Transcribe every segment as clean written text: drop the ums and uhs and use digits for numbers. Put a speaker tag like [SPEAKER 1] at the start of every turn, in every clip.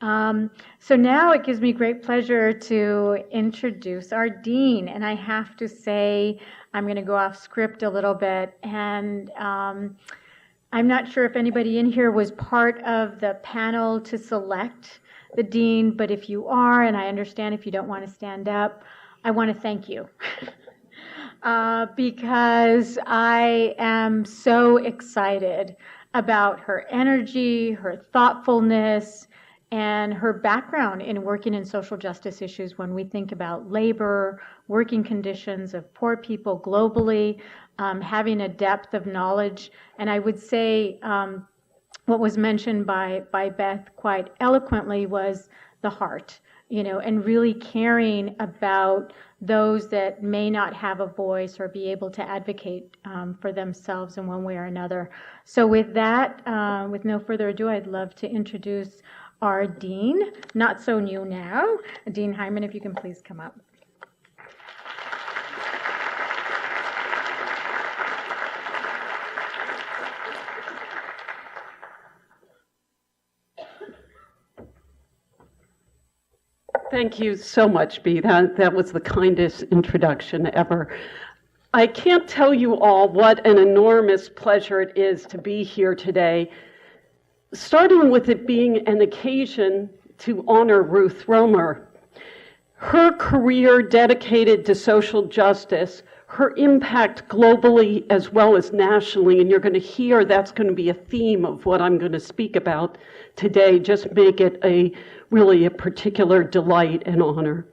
[SPEAKER 1] So now it gives me great pleasure to introduce our dean, and I have to say I'm going to go off script a little bit, and I'm not sure if anybody in here was part of the panel to select the dean, but if you are, and I understand if you don't want to stand up, I want to thank you. Because I am so excited about her energy, her thoughtfulness, and her background in working in social justice issues when we think about labor, working conditions of poor people globally, having a depth of knowledge. And I would say what was mentioned by Beth quite eloquently was the heart, and really caring about those that may not have a voice or be able to advocate for themselves in one way or another. So with that, with no further ado, I'd love to introduce our dean, not so new now, Dean Heymann, if you can please come up.
[SPEAKER 2] Thank you so much, Bea. That was the kindest introduction ever. I can't tell you all what an enormous pleasure it is to be here today, starting with it being an occasion to honor Ruth Romer. Her career dedicated to social justice, her impact globally as well as nationally, and you're going to hear that's going to be a theme of what I'm going to speak about today, just make it really a particular delight and honor.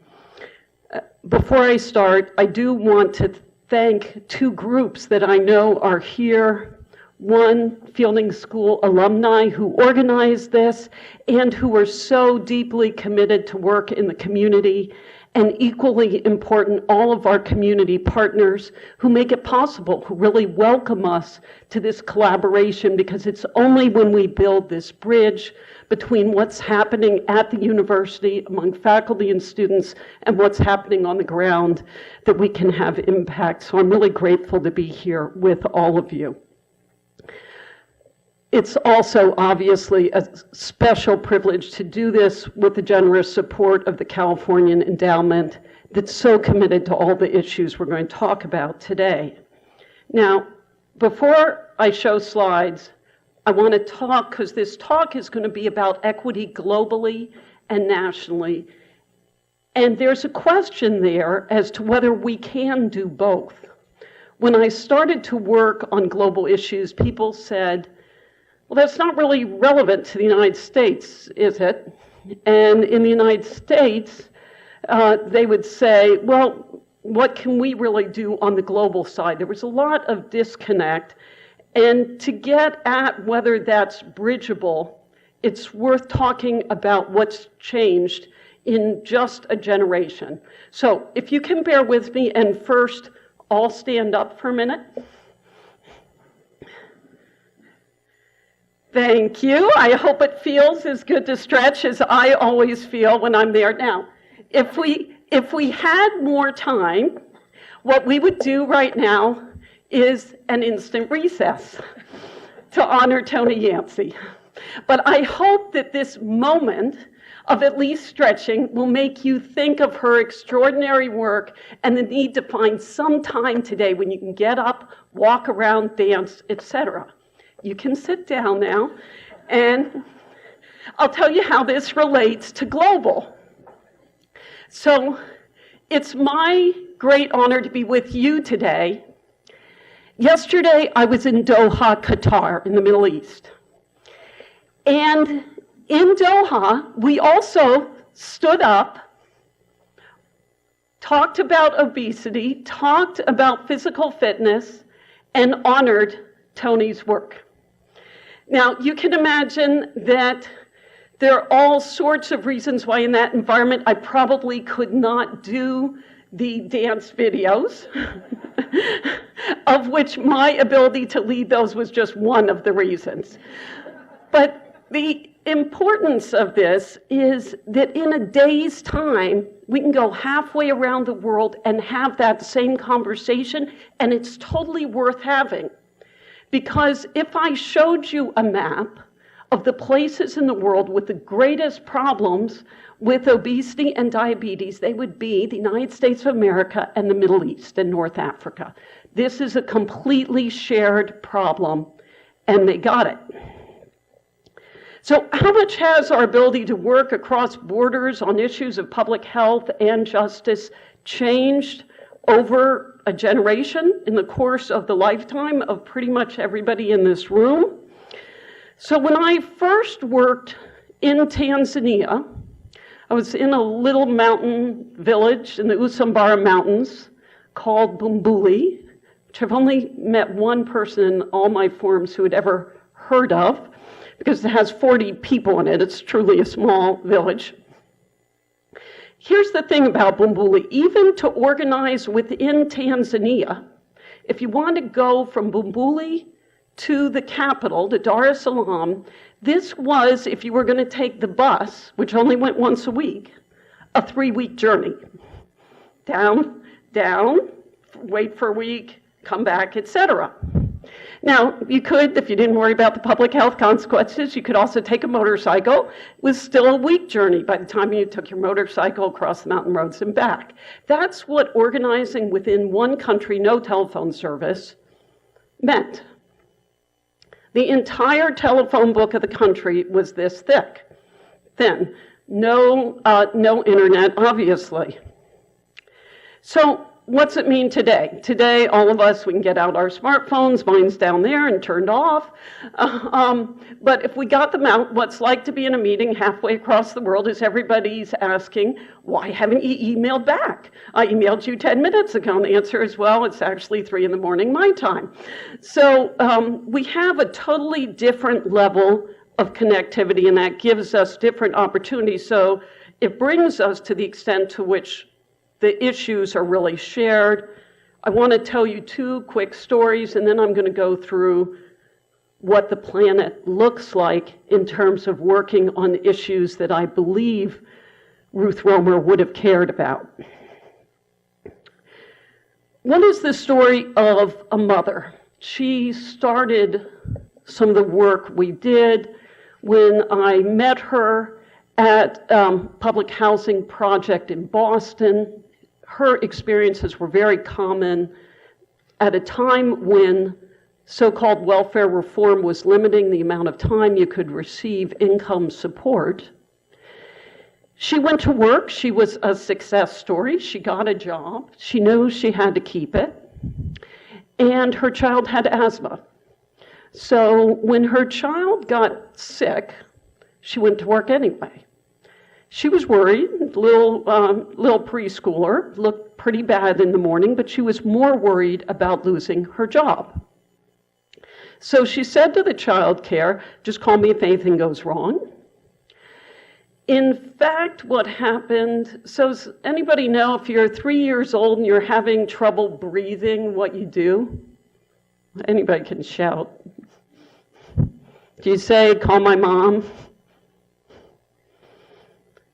[SPEAKER 2] Before I start, I do want to thank two groups that I know are here. One, Fielding School alumni who organized this and who are so deeply committed to work in the community, and equally important, all of our community partners who make it possible, who really welcome us to this collaboration, because it's only when we build this bridge between what's happening at the university among faculty and students and what's happening on the ground that we can have impact. So I'm really grateful to be here with all of you. It's also obviously a special privilege to do this with the generous support of the Californian Endowment that's so committed to all the issues we're going to talk about today. Now, before I show slides, I want to talk, because this talk is going to be about equity globally and nationally. And there's a question there as to whether we can do both. When I started to work on global issues, people said, well, that's not really relevant to the United States, is it? And in the United States, they would say, well, what can we really do on the global side? There was a lot of disconnect. And to get at whether that's bridgeable, it's worth talking about what's changed in just a generation. So if you can bear with me and first all stand up for a minute. Thank you. I hope it feels as good to stretch as I always feel when I'm there. Now, if we had more time, what we would do right now is an instant recess to honor Tony Yancey. But I hope that this moment of at least stretching will make you think of her extraordinary work and the need to find some time today when you can get up, walk around, dance, etc. You can sit down now, and I'll tell you how this relates to global. So it's my great honor to be with you today. Yesterday, I was in Doha, Qatar, in the Middle East. And in Doha, we also stood up, talked about obesity, talked about physical fitness, and honored Tony's work. Now, you can imagine that there are all sorts of reasons why in that environment I probably could not do the dance videos, of which my ability to lead those was just one of the reasons. But the importance of this is that in a day's time, we can go halfway around the world and have that same conversation, and it's totally worth having. Because if I showed you a map of the places in the world with the greatest problems with obesity and diabetes, they would be the United States of America and the Middle East and North Africa. This is a completely shared problem, and they got it. So how much has our ability to work across borders on issues of public health and justice changed over a generation in the course of the lifetime of pretty much everybody in this room? So when I first worked in Tanzania, I was in a little mountain village in the Usambara Mountains called Bumbuli, which I've only met one person in all my forums who had ever heard of, because it has 40 people in it. It's truly a small village. Here's the thing about Bumbuli. Even to organize within Tanzania, if you want to go from Bumbuli to the capital, to Dar es Salaam, this was, if you were going to take the bus, which only went once a week, a 3-week journey. Down, wait for a week, come back, etc. Now, you could, if you didn't worry about the public health consequences, you could also take a motorcycle. It was still a week journey by the time you took your motorcycle across the mountain roads and back. That's what organizing within one country, no telephone service, meant. The entire telephone book of the country was this thin. No internet, obviously. So what's it mean today? Today, all of us, we can get out our smartphones, mine's down there and turned off. But if we got them out, what's like to be in a meeting halfway across the world is everybody's asking, why haven't you emailed back? I emailed you 10 minutes ago, and the answer is, well, it's actually 3 a.m. my time. So we have a totally different level of connectivity, and that gives us different opportunities. So it brings us to the extent to which the issues are really shared. I want to tell you 2 quick stories, and then I'm going to go through what the planet looks like in terms of working on issues that I believe Ruth Romer would have cared about. One is the story of a mother. She started some of the work we did when I met her at Public Housing Project in Boston. Her experiences were very common at a time when so-called welfare reform was limiting the amount of time you could receive income support. She went to work. She was a success story. She got a job. She knew she had to keep it. And her child had asthma. So when her child got sick, she went to work anyway. She was worried, little preschooler, looked pretty bad in the morning, but she was more worried about losing her job. So she said to the child care, just call me if anything goes wrong. In fact, what happened, so does anybody know if you're 3 years old and you're having trouble breathing, what you do? Anybody can shout. Do you say, call my mom?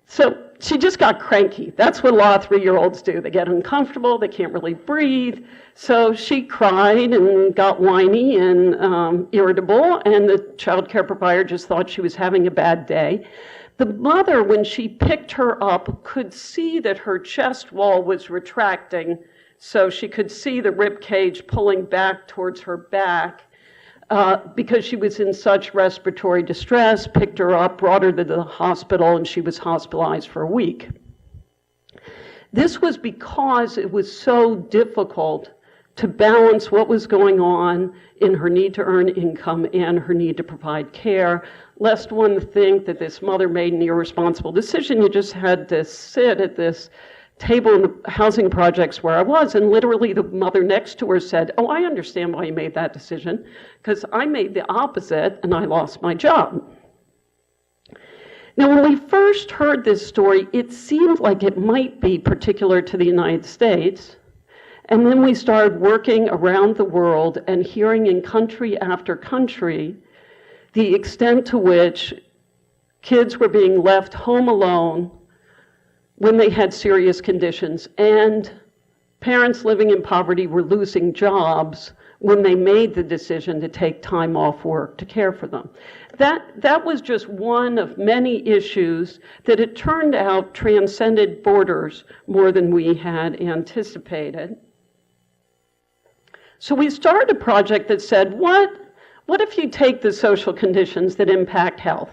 [SPEAKER 2] So she just got cranky. That's what a lot of 3-year-olds do. They get uncomfortable, they can't really breathe. So she cried and got whiny and irritable, and the child care provider just thought she was having a bad day. The mother, when she picked her up, could see that her chest wall was retracting, so she could see the rib cage pulling back towards her back. Because she was in such respiratory distress, picked her up, brought her to the hospital, and she was hospitalized for a week. This was because it was so difficult to balance what was going on in her need to earn income and her need to provide care, lest one think that this mother made an irresponsible decision. You just had to sit at this table in the housing projects where I was, and literally the mother next to her said, oh, I understand why you made that decision, because I made the opposite and I lost my job. Now, when we first heard this story, it seemed like it might be particular to the United States, and then we started working around the world and hearing in country after country the extent to which kids were being left home alone when they had serious conditions, and parents living in poverty were losing jobs when they made the decision to take time off work to care for them. That was just one of many issues that it turned out transcended borders more than we had anticipated. So we started a project that said, what if you take the social conditions that impact health?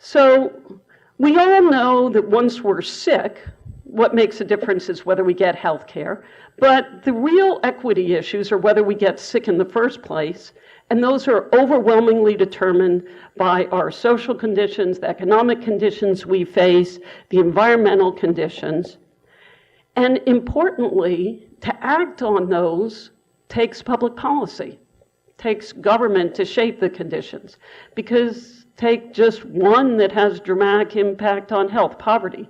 [SPEAKER 2] So we all know that once we're sick, what makes a difference is whether we get health care. But the real equity issues are whether we get sick in the first place, and those are overwhelmingly determined by our social conditions, the economic conditions we face, the environmental conditions. And importantly, to act on those takes public policy, takes government to shape the conditions. Because take just one that has dramatic impact on health, poverty.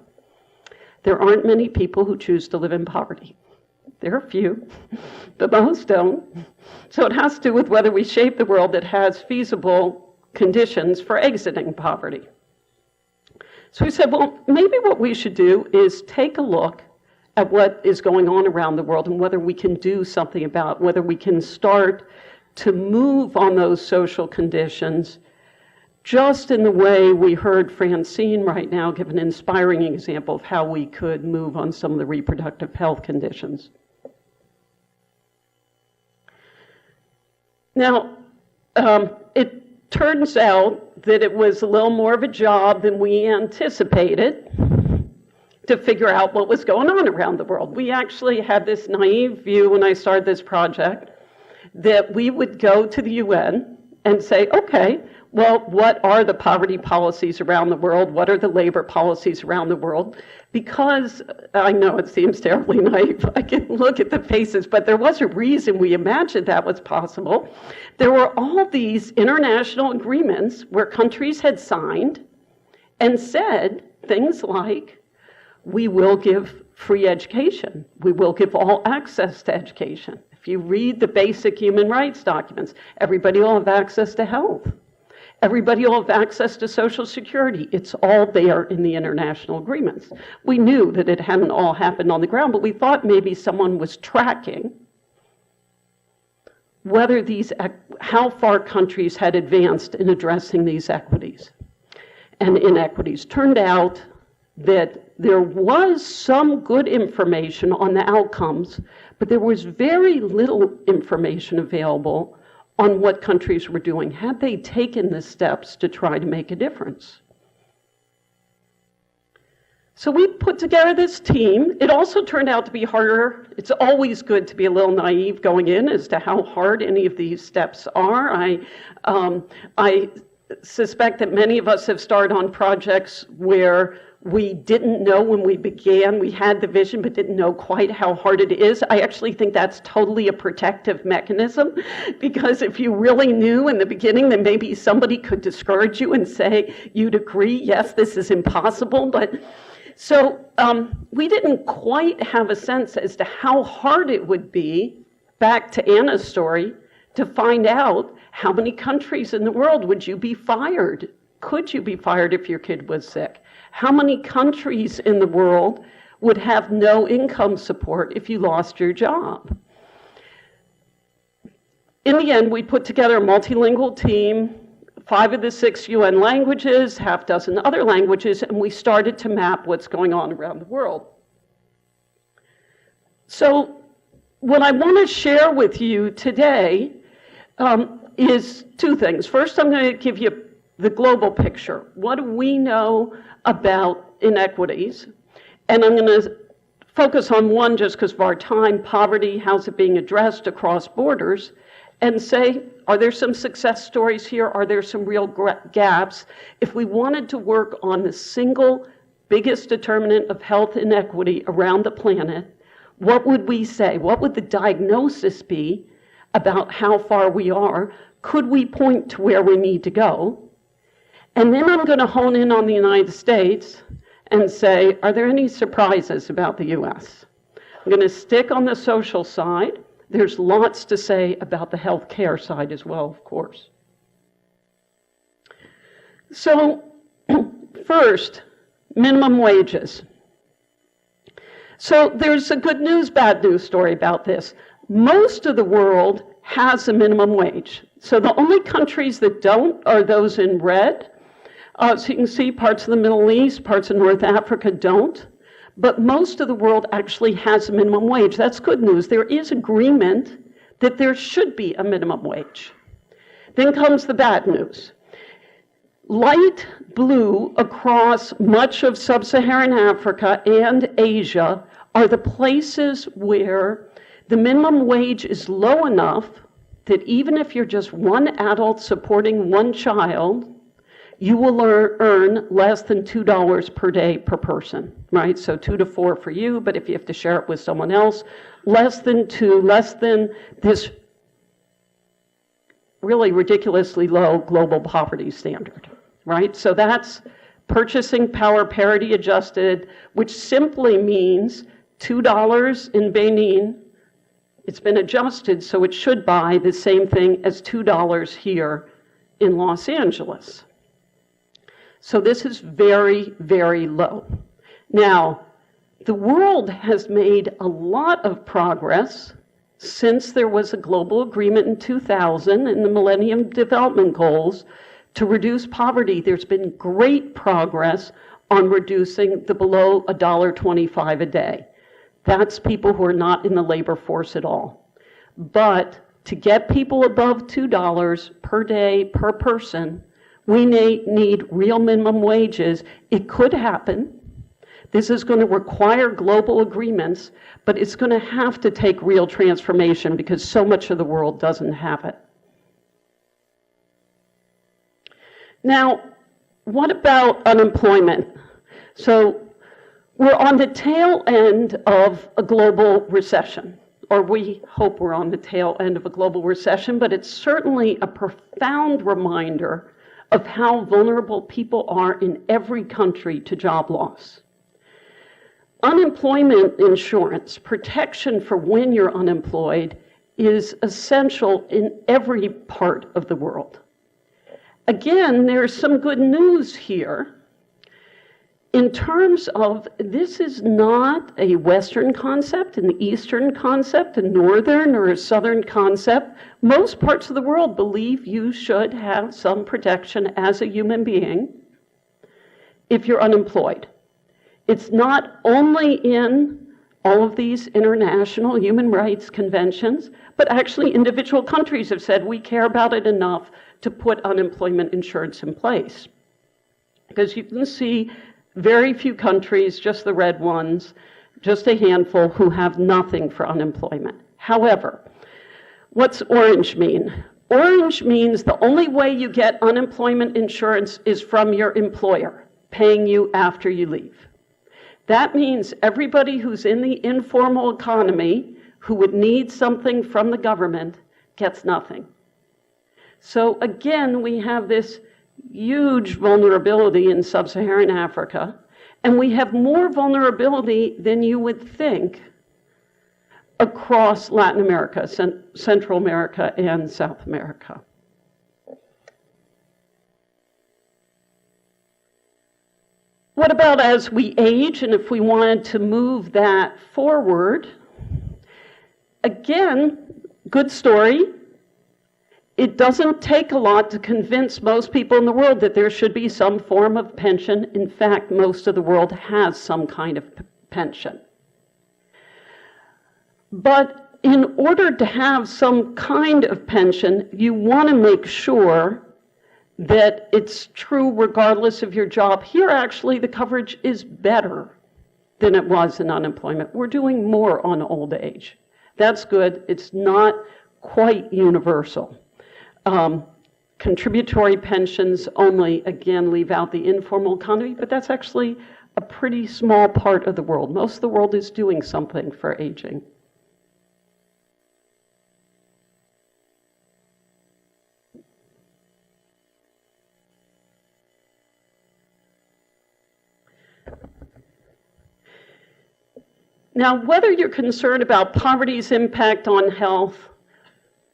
[SPEAKER 2] There aren't many people who choose to live in poverty. There are few, but most don't. So it has to do with whether we shape the world that has feasible conditions for exiting poverty. So we said, well, maybe what we should do is take a look at what is going on around the world and whether we can do something about, whether we can start to move on those social conditions, just in the way we heard Francine right now give an inspiring example of how we could move on some of the reproductive health conditions. Now, it turns out that it was a little more of a job than we anticipated to figure out what was going on around the world. We actually had this naive view when I started this project that we would go to the UN and say, okay, well, what are the poverty policies around the world? What are the labor policies around the world? Because I know it seems terribly naive. I can look at the faces, but there was a reason we imagined that was possible. There were all these international agreements where countries had signed and said things like, we will give free education. We will give all access to education. If you read the basic human rights documents, everybody will have access to health. Everybody will have access to Social Security. It's all there in the international agreements. We knew that it hadn't all happened on the ground, but we thought maybe someone was tracking whether how far countries had advanced in addressing these equities and inequities. Turned out that there was some good information on the outcomes, but there was very little information available on what countries were doing. Had they taken the steps to try to make a difference? So we put together this team. It also turned out to be harder. It's always good to be a little naive going in as to how hard any of these steps are. I suspect that many of us have started on projects where we didn't know when we began. We had the vision, but didn't know quite how hard it is. I actually think that's totally a protective mechanism, because if you really knew in the beginning, then maybe somebody could discourage you and say, you'd agree, yes, this is impossible. But so we didn't quite have a sense as to how hard it would be, back to Anna's story, to find out how many countries in the world would you be fired? Could you be fired if your kid was sick? How many countries in the world would have no income support if you lost your job? In the end, we put together a multilingual team, 5 of the 6 UN languages, half dozen other languages, and we started to map what's going on around the world. So what I want to share with you today is 2 things. First, I'm going to give you the global picture. What do we know about inequities? And I'm going to focus on one just because of our time, poverty, how's it being addressed across borders, and say, are there some success stories here? Are there some real gaps? If we wanted to work on the single biggest determinant of health inequity around the planet, what would we say? What would the diagnosis be about how far we are? Could we point to where we need to go? And then I'm going to hone in on the United States and say, are there any surprises about the US? I'm going to stick on the social side. There's lots to say about the healthcare side as well, of course. So first, minimum wages. So there's a good news, bad news story about this. Most of the world has a minimum wage. So the only countries that don't are those in red. So you can see parts of the Middle East, parts of North Africa don't. But most of the world actually has a minimum wage. That's good news. There is agreement that there should be a minimum wage. Then comes the bad news. Light blue across much of sub-Saharan Africa and Asia are the places where the minimum wage is low enough that even if you're just one adult supporting one child, you will earn less than $2 per day per person, right? So 2 to 4 for you, but if you have to share it with someone else, less than 2, less than this really ridiculously low global poverty standard, right? So that's purchasing power parity adjusted, which simply means $2 in Benin. It's been adjusted, so it should buy the same thing as $2 here in Los Angeles. So this is very, very low. Now, the world has made a lot of progress since there was a global agreement in 2000 in the Millennium Development Goals to reduce poverty. There's been great progress on reducing the below $1.25 a day. That's people who are not in the labor force at all. But to get people above $2 per day per person, we need real minimum wages. It could happen. This is going to require global agreements, but it's going to have to take real transformation because so much of the world doesn't have it. Now, what about unemployment? So we're on the tail end of a global recession, or we hope we're on the tail end of a global recession, but it's certainly a profound reminder of how vulnerable people are in every country to job loss. Unemployment insurance, protection for when you're unemployed, is essential in every part of the world. Again, there's some good news here. In terms of, this is not a Western concept, an Eastern concept, a Northern or a Southern concept. Most parts of the world believe you should have some protection as a human being if you're unemployed. It's not only in all of these international human rights conventions, but actually individual countries have said we care about it enough to put unemployment insurance in place. Because you can see very few countries, just the red ones, just a handful, who have nothing for unemployment. However, what's orange mean? Orange means the only way you get unemployment insurance is from your employer, paying you after you leave. That means everybody who's in the informal economy who would need something from the government gets nothing. So again, we have this huge vulnerability in sub-Saharan Africa, and we have more vulnerability than you would think across Latin America, Central America, and South America. What about as we age, and if we wanted to move that forward? Again, good story. It doesn't take a lot to convince most people in the world that there should be some form of pension. In fact, most of the world has some kind of pension. But in order to have some kind of pension, you want to make sure that it's true regardless of your job. Here, actually, the coverage is better than it was in unemployment. We're doing more on old age. That's good. It's not quite universal. Contributory pensions only, again, leave out the informal economy, but that's actually a pretty small part of the world. Most of the world is doing something for aging. Now, whether you're concerned about poverty's impact on health,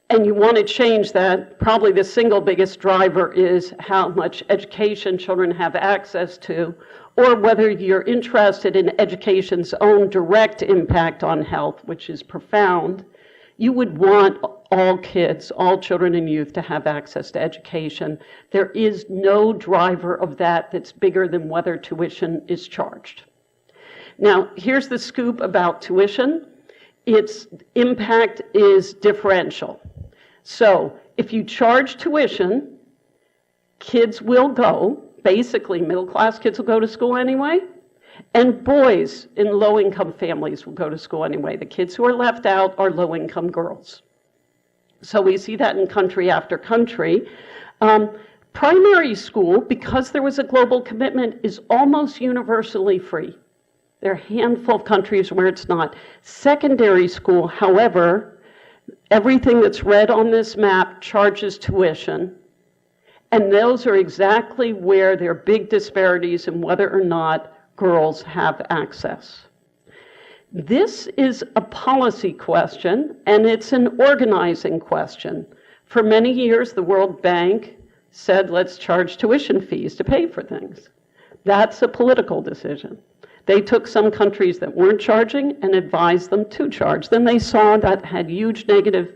[SPEAKER 2] and you want to change that, probably the single biggest driver is how much education children have access to, or whether you're interested in education's own direct impact on health, which is profound, you would want all kids, all children and youth to have access to education. There is no driver of that that's bigger than whether tuition is charged. Now, here's the scoop about tuition. Its impact is differential. So if you charge tuition, kids will go, basically middle-class kids will go to school anyway, and boys in low-income families will go to school anyway. The kids who are left out are low-income girls. So we see that in country after country. Primary school, because there was a global commitment, is almost universally free. There are a handful of countries where it's not. Secondary school, however, everything that's red on this map charges tuition. And those are exactly where there are big disparities in whether or not girls have access. This is a policy question, and it's an organizing question. For many years, the World Bank said, let's charge tuition fees to pay for things. That's a political decision. They took some countries that weren't charging and advised them to charge. Then they saw that had huge negative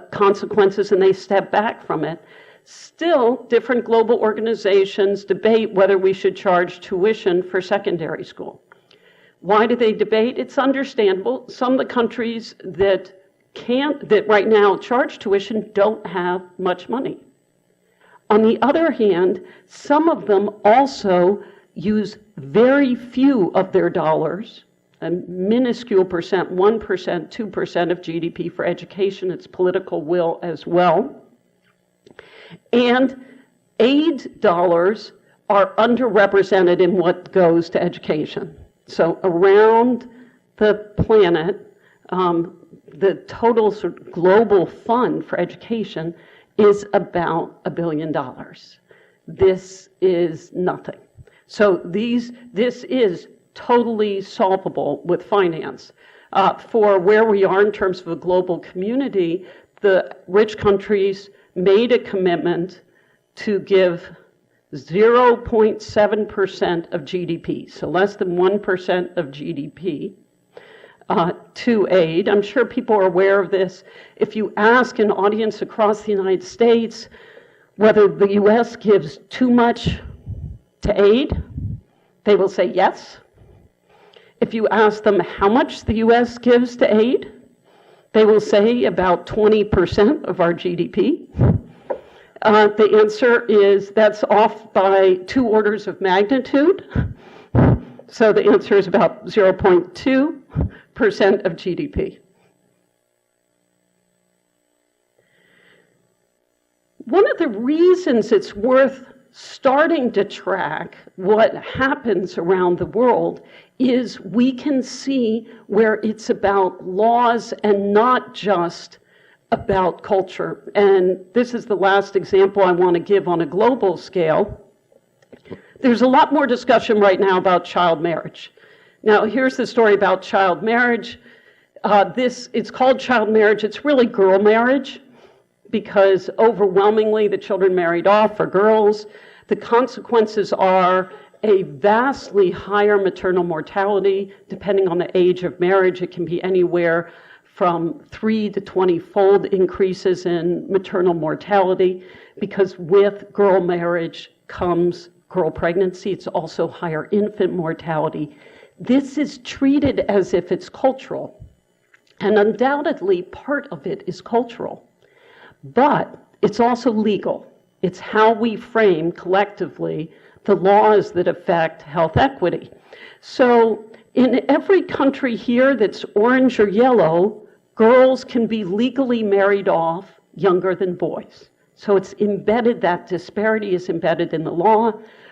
[SPEAKER 2] consequences, and they stepped back from it. Still, different global organizations debate whether we should charge tuition for secondary school. Why do they debate? It's understandable. Some of the countries that right now charge tuition don't have much money. On the other hand, some of them also use very few of their dollars, a minuscule percent, 1%, 2% of GDP for education. It's political will as well. And aid dollars are underrepresented in what goes to education. So around the planet, the total sort of global fund for education is about $1 billion. This is nothing. So this is totally solvable with finance. For where we are in terms of a global community, the rich countries made a commitment to give 0.7% of GDP, so less than 1% of GDP, to aid. I'm sure people are aware of this. If you ask an audience across the United States whether the U.S. gives too much to aid, they will say yes. If you ask them how much the U.S. gives to aid, they will say about 20% of our GDP. The answer is that's off by 2 orders of magnitude. So the answer is about 0.2% of GDP. One of the reasons it's worth starting to track what happens around the world is we can see where it's about laws and not just about culture. And this is the last example I want to give on a global scale. There's a lot more discussion right now about child marriage. Now, here's the story about child marriage. It's called child marriage. It's really girl marriage because overwhelmingly the children married off are girls. The consequences are a vastly higher maternal mortality. Depending on the age of marriage, it can be anywhere from 3 to 20-fold increases in maternal mortality, because with girl marriage comes girl pregnancy. It's also higher infant mortality. This is treated as if it's cultural, and undoubtedly part of it is cultural, but it's also legal. It's how we frame collectively the laws that affect health equity. So in every country here that's orange or yellow, girls can be legally married off younger than boys. So it's embedded, that disparity is embedded in the law.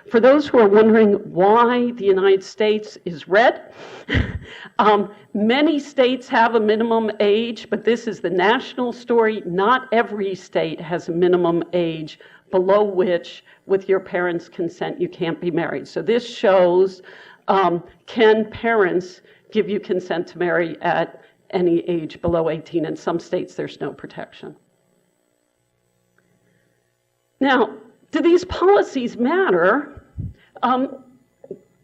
[SPEAKER 2] For those who are wondering why the United States is red, many states have a minimum age, but this is the national story. Not every state has a minimum age below which, with your parents' consent, you can't be married. So this shows, can parents give you consent to marry at any age below 18? In some states, there's no protection. Now, do these policies matter?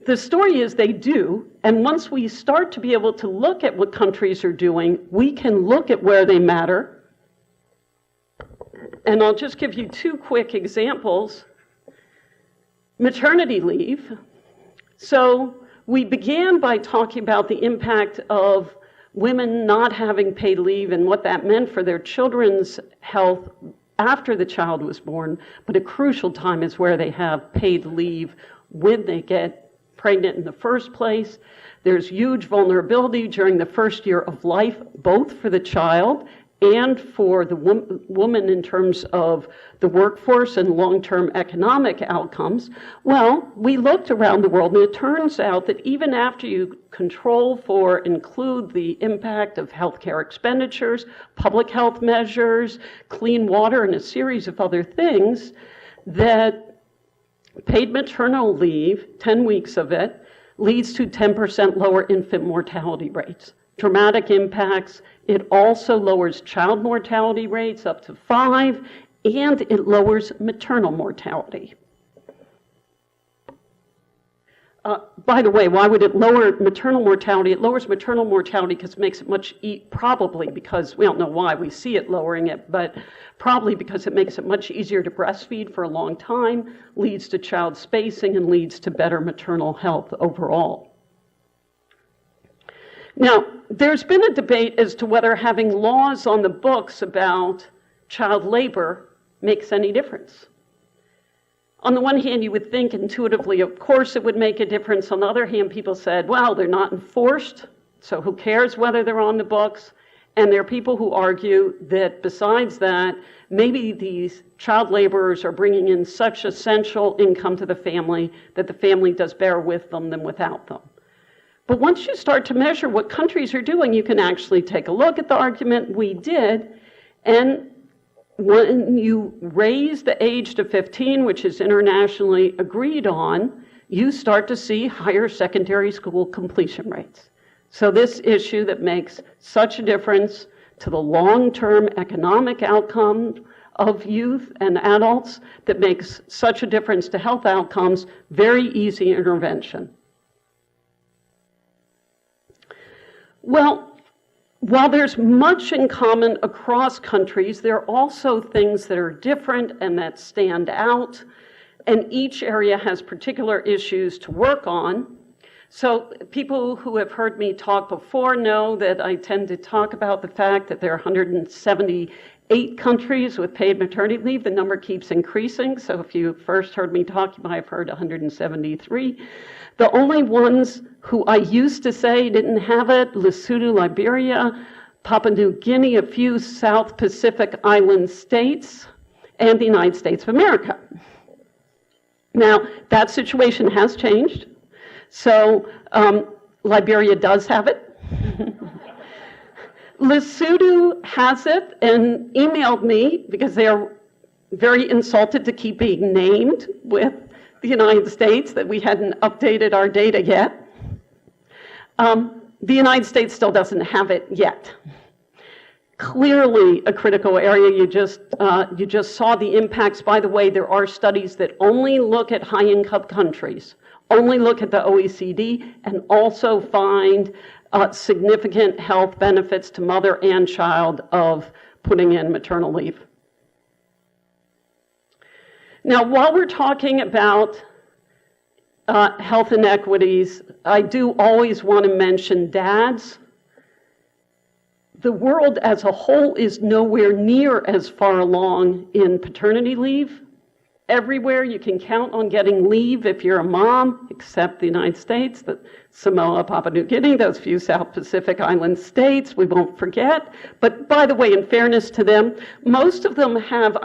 [SPEAKER 2] The story is they do, and once we start to be able to look at what countries are doing, we can look at where they matter and I'll just give you two quick examples. Maternity leave. So we began by talking about the impact of women not having paid leave and what that meant for their children's health after the child was born, but a crucial time is where they have paid leave when they get pregnant in the first place. There's huge vulnerability during the first year of life, both for the child and for the woman in terms of the workforce and long-term economic outcomes. Well, we looked around the world, and it turns out that even after you control for, include the impact of healthcare expenditures, public health measures, clean water, and a series of other things, that paid maternal leave, 10 weeks of it, leads to 10% lower infant mortality rates. Dramatic impacts. It also lowers child mortality rates up to 5, and it lowers maternal mortality. By the way, why would it lower maternal mortality? It lowers maternal mortality because it makes it much, probably because, we don't know why we see it lowering it, but probably because it makes it much easier to breastfeed for a long time, leads to child spacing, and leads to better maternal health overall. Now, there's been a debate as to whether having laws on the books about child labor makes any difference. On the one hand, you would think intuitively, of course, it would make a difference. On the other hand, people said, well, they're not enforced, so who cares whether they're on the books? And there are people who argue that besides that, maybe these child laborers are bringing in such essential income to the family that the family does better with them than without them. But once you start to measure what countries are doing, you can actually take a look at the argument we did. And when you raise the age to 15, which is internationally agreed on, you start to see higher secondary school completion rates. So this issue that makes such a difference to the long-term economic outcome of youth and adults, that makes such a difference to health outcomes, very easy intervention. Well, while there's much in common across countries, there are also things that are different and that stand out, and each area has particular issues to work on. So people who have heard me talk before know that I tend to talk about the fact that there are 178 countries with paid maternity leave. The number keeps increasing, so if you first heard me talk, you might have heard 173. The only ones who I used to say didn't have it, Lesotho, Liberia, Papua New Guinea, a few South Pacific island states, and the United States of America. Now, that situation has changed. So Liberia does have it. Lesotho has it and emailed me because they are very insulted to keep being named with the United States, that we hadn't updated our data yet. The United States still doesn't have it yet. Clearly a critical area. You just saw the impacts. By the way, there are studies that only look at high-income countries, only look at the OECD, and also find significant health benefits to mother and child of putting in maternal leave. Now, while we're talking about health inequities, I do always want to mention dads. The world as a whole is nowhere near as far along in paternity leave. Everywhere you can count on getting leave if you're a mom, except the United States, Samoa, Papua New Guinea, those few South Pacific island states, we won't forget. But by the way, in fairness to them, most of them have,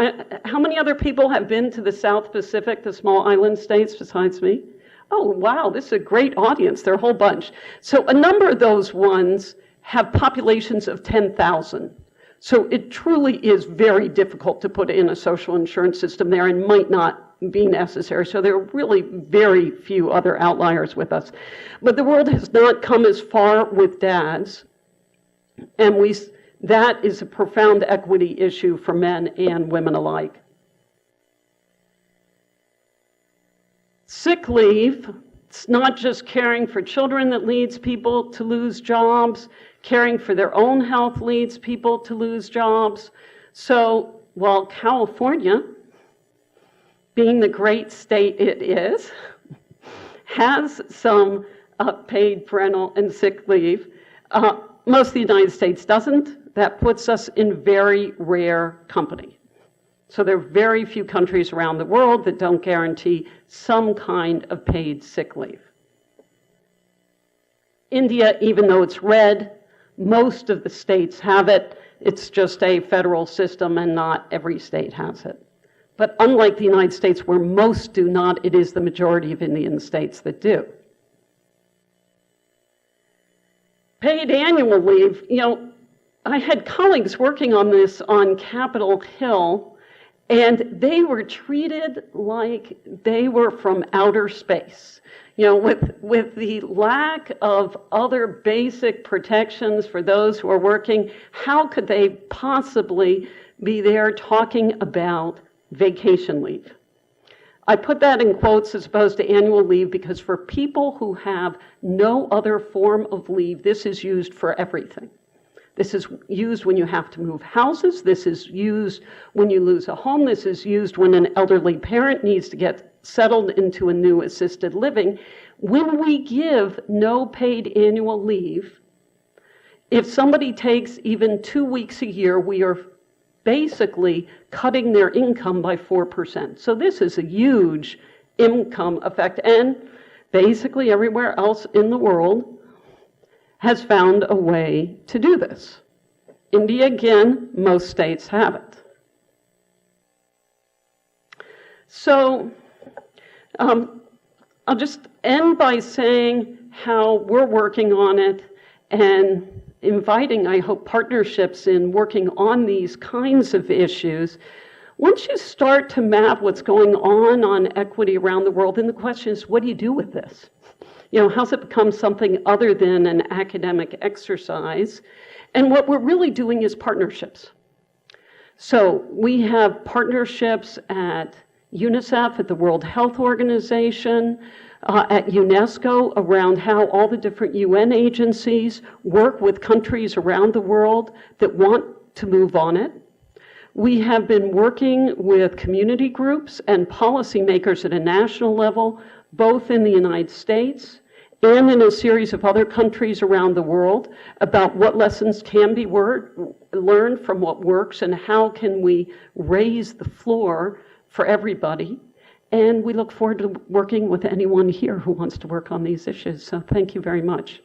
[SPEAKER 2] how many other people have been to the South Pacific, the small island states, besides me? Oh, wow, this is a great audience. There are a whole bunch. So a number of those ones have populations of 10,000. So it truly is very difficult to put in a social insurance system there and might not be necessary. So there are really very few other outliers with us. But the world has not come as far with dads, and that is a profound equity issue for men and women alike. Sick leave, it's not just caring for children that leads people to lose jobs. Caring for their own health leads people to lose jobs. So Well, California, being the great state it is, has some paid parental and sick leave. Most of the United States doesn't. That puts us in very rare company. So there are very few countries around the world that don't guarantee some kind of paid sick leave. India, even though it's red, most of the states have it. It's just a federal system and not every state has it. But unlike the United States, where most do not, it is the majority of Indian states that do. Paid annual leave, I had colleagues working on this on Capitol Hill, and they were treated like they were from outer space. With the lack of other basic protections for those who are working, how could they possibly be there talking about vacation leave? I put that in quotes as opposed to annual leave because for people who have no other form of leave, this is used for everything. This is used when you have to move houses. This is used when you lose a home. This is used when an elderly parent needs to get settled into a new assisted living. When we give no paid annual leave, if somebody takes even 2 weeks a year, we are basically cutting their income by 4%. So this is a huge income effect. And basically everywhere else in the world has found a way to do this. India, again, most states have it. So I'll just end by saying how we're working on it and inviting, I hope, partnerships in working on these kinds of issues. Once you start to map what's going on equity around the world, then the question is, what do you do with this? How's it become something other than an academic exercise? And what we're really doing is partnerships. So we have partnerships at UNICEF, at the World Health Organization, at UNESCO around how all the different UN agencies work with countries around the world that want to move on it. We have been working with community groups and policymakers at a national level, both in the United States and in a series of other countries around the world, about what lessons can be learned from what works and how can we raise the floor for everybody. And we look forward to working with anyone here who wants to work on these issues. So thank you very much.